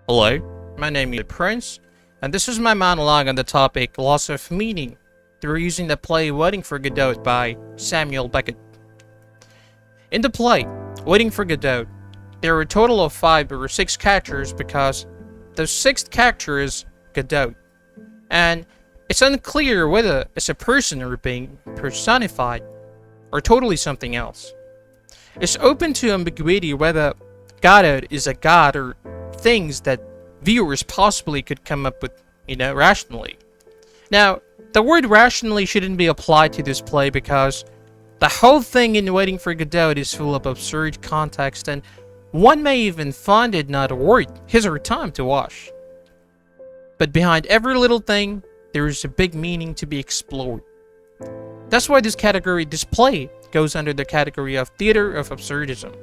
Hello, my name is Prince, and this is my monologue on the topic loss of meaning through using the play Waiting for Godot by Samuel Becket. In the play Waiting for Godot, there are a total of 5 or 6 characters because the 6th character is Godot, and it's unclear whether it's a person or being personified or totally something else. It's open to ambiguity whether Godot is a god or things that viewers possibly could come up with, rationally. Now, the word rationally shouldn't be applied to this play because the whole thing in Waiting for Godot is full of absurd context, and one may even find it not worth his or her time to watch. But behind every little thing, there is a big meaning to be explored. That's why this play goes under the category of theater of absurdism.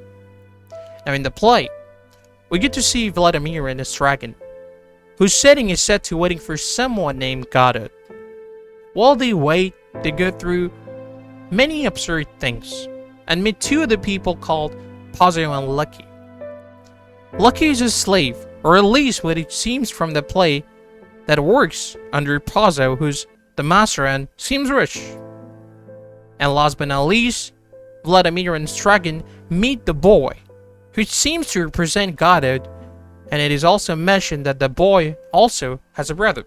Now in the play, we get to see Vladimir and his dragon, whose setting is set to waiting for someone named Godot. While they wait, they go through many absurd things, and meet 2 of the people called Pazzo and Lucky. Lucky is a slave, or at least what it seems from the play, that works under Pazzo, who's the master and seems rich. And last but not least, Vladimir and his dragon meet the boy, who seems to represent Godot, and it is also mentioned that the boy also has a brother.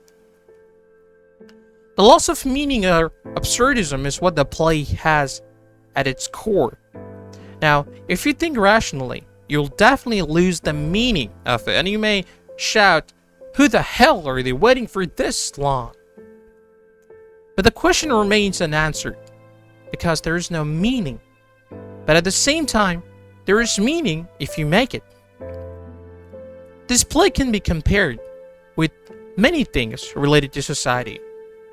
The loss of meaning or absurdism is what the play has at its core. Now, if you think rationally, you'll definitely lose the meaning of it, and you may shout, "Who the hell are they waiting for this long?" But the question remains unanswered, because there is no meaning. But at the same time, there is meaning if you make it. This play can be compared with many things related to society,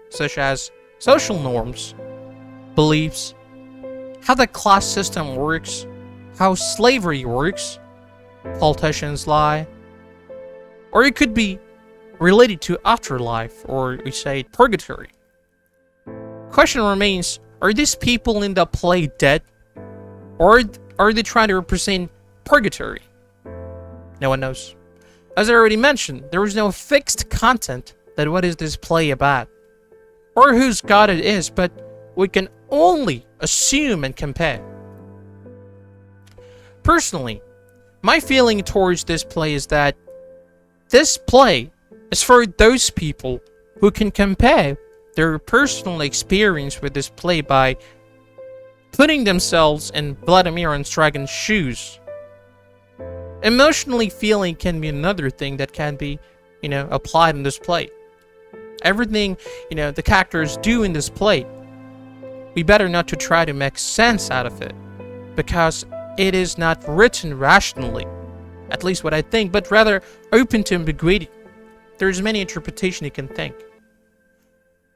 such as social norms, beliefs, how the class system works, how slavery works, politicians lie, or it could be related to afterlife, or we say purgatory. Question remains, are these people in the play dead? Or are they trying to represent purgatory? No one knows. As I already mentioned, there is no fixed content that what is this play about, or whose god it is, but we can only assume and compare. Personally, my feeling towards this play is that this play is for those people who can compare their personal experience with this play by putting themselves in Vladimir and Dragon's shoes. Emotionally feeling can be another thing that can be, applied in this play. Everything, the characters do in this play, we better not to try to make sense out of it, because it is not written rationally, at least what I think, but rather open to ambiguity. There's many interpretations you can think.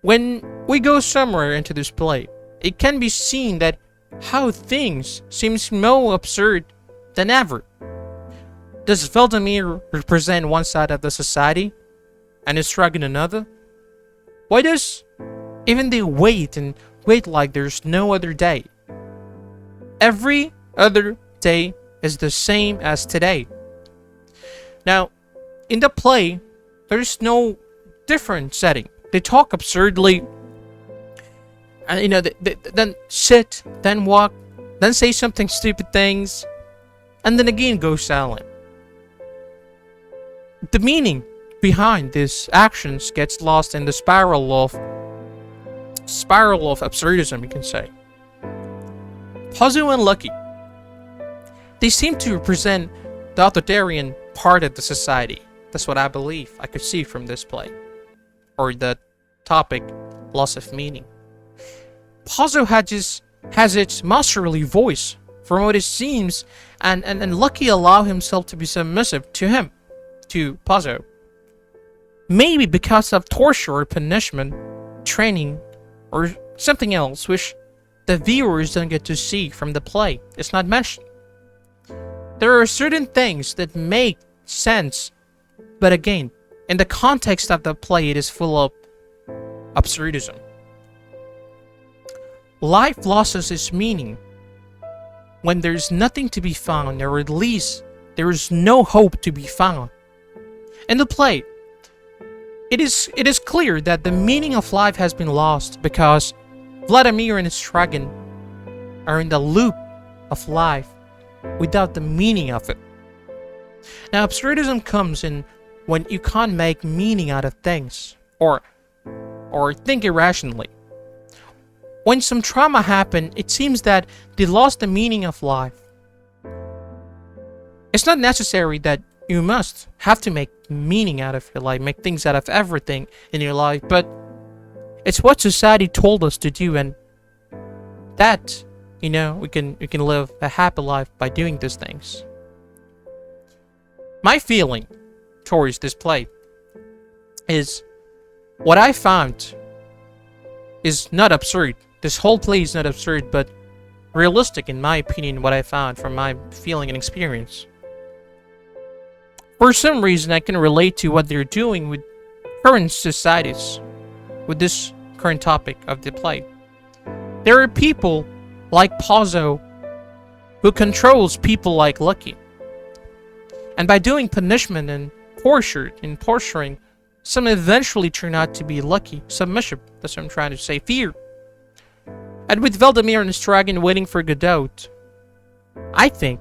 When we go somewhere into this play, it can be seen that how things seems more absurd than ever. Does Vladimir represent one side of the society and his dragon another? Why does even they wait and wait like there's no other day? Every other day is the same as today. Now, in the play, there's no different setting. They talk absurdly, and they then sit, then walk, then say something stupid things, and then again go silent. The meaning behind these actions gets lost in the spiral of absurdism, you can say. Pazzo and Lucky, they seem to represent the authoritarian part of the society. That's what I believe I could see from this play, or the topic loss of meaning. Pazzo has its masterly voice from what it seems, and Lucky allow himself to be submissive to Pazzo. Maybe because of torture or punishment, training, or something else which the viewers don't get to see from the play. It's not mentioned. There are certain things that make sense, but again, in the context of the play, it is full of absurdism. Life loses its meaning when there's nothing to be found, or at least there is no hope to be found. In the play, it is clear that the meaning of life has been lost because Vladimir and his dragon are in the loop of life without the meaning of it. Now, absurdism comes in when you can't make meaning out of things, or think irrationally. When some trauma happened, it seems that they lost the meaning of life. It's not necessary that you must have to make meaning out of your life, make things out of everything in your life, but it's what society told us to do, and that, we can live a happy life by doing these things. My feeling towards this play is what I found is not absurd. This whole play is not absurd, but realistic in my opinion, what I found from my feeling and experience. For some reason, I can relate to what they're doing with current societies, with this current topic of the play. There are people like Pozzo who controls people like Lucky. And by doing punishment and torturing, some eventually turn out to be lucky, submissive. That's what I'm trying to say, fear. And with Vladimir and his dragon waiting for Godot, I think,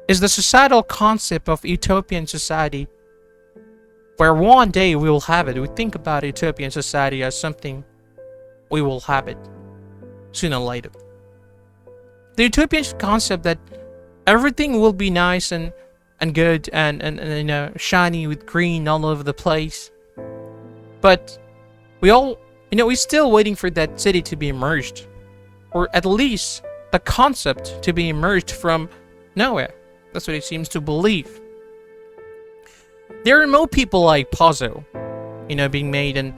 is the societal concept of utopian society, where one day we will have it. We think about utopian society as something we will have it sooner or later. The utopian concept that everything will be nice and good and shiny with green all over the place, but we're still waiting for that city to be emerged, or at least the concept to be emerged from nowhere. That's what he seems to believe. There are more people like Pozzo, being made, and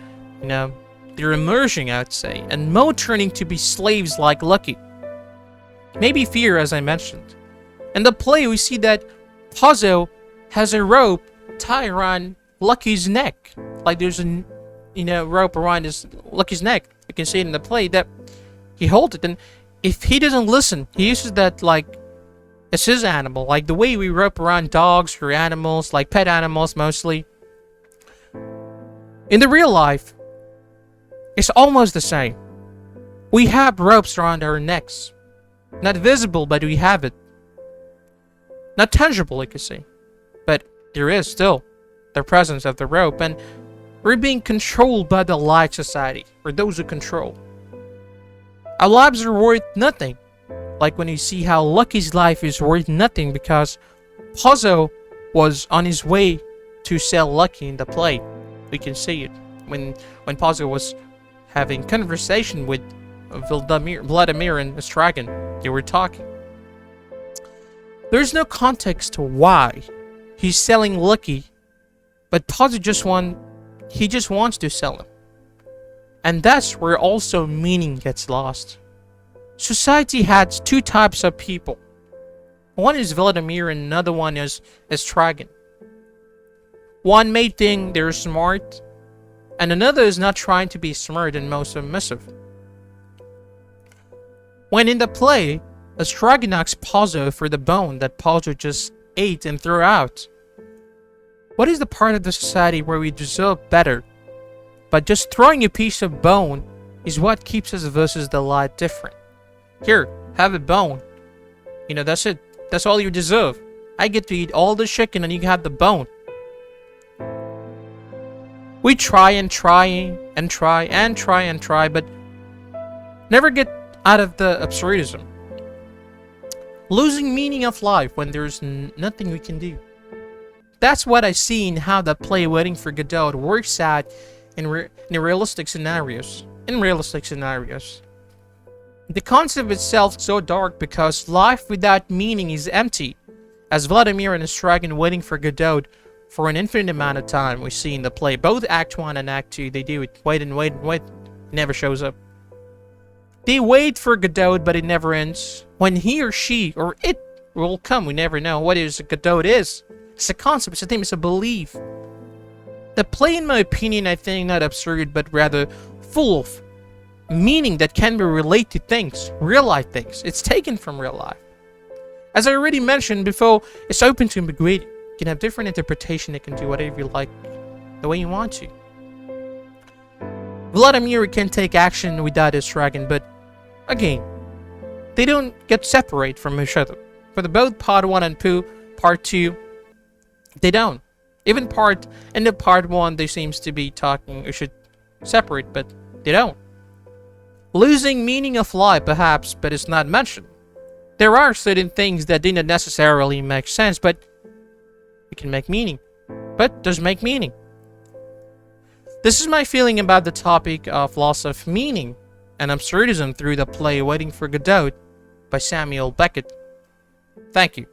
they're emerging, I would say, and more turning to be slaves like Lucky. Maybe fear, as I mentioned. In the play, we see that Pozzo has a rope tied around Lucky's neck, like there's a rope around Lucky's neck. You can see it in the play that he holds it, and if he doesn't listen, he uses that like it's his animal, like the way we rope around dogs or animals, like pet animals mostly. In the real life, it's almost the same. We have ropes around our necks. Not visible, but we have it. Not tangible, you could say. But there is still the presence of the rope, and we're being controlled by the light society, or those who control. Our lives are worth nothing. Like when you see how Lucky's life is worth nothing because Pozzo was on his way to sell Lucky in the play. We can see it when Pozzo was having conversation with Vladimir and his dragon. They were talking. There's no context to why he's selling Lucky, but Pozzo just wants to sell him. And that's where also meaning gets lost. Society has two types of people. One is Vladimir and another one is dragon. One may think they're smart, and another is not trying to be smart and most submissive. When in the play, a dragon asks Pozzo for the bone that Pozzo just ate and threw out. What is the part of the society where we deserve better, but just throwing a piece of bone is what keeps us versus the light different? Here, have a bone. That's it. That's all you deserve. I get to eat all the chicken and you have the bone. We try and try, but never get out of the absurdism. Losing meaning of life when there's nothing we can do. That's what I see in how the play Waiting for Godot works out in realistic scenarios. The concept itself is so dark because life without meaning is empty. As Vladimir and his dragon waiting for Godot for an infinite amount of time, we see in the play. Both Act 1 and Act 2, they do it. Wait, never shows up. They wait for Godot, but it never ends. When he or she or it will come, we never know what Godot is. It's a concept, it's a thing, it's a belief. The play, in my opinion, I think not absurd, but rather full of meaning that can be related to things, real life things. It's taken from real life. As I already mentioned before, it's open to ambiguity. You can have different interpretation. You can do whatever you like, the way you want to. Vladimir can take action without his dragon, but again, they don't get separate from each other. For the both part 1 and part 2, they don't. Even in the part 1, they seems to be talking or should separate, but they don't. Losing meaning of life, perhaps, but it's not mentioned. There are certain things that didn't necessarily make sense, but we can make meaning. But does make meaning. This is my feeling about the topic of loss of meaning and absurdism through the play Waiting for Godot by Samuel Becket. Thank you.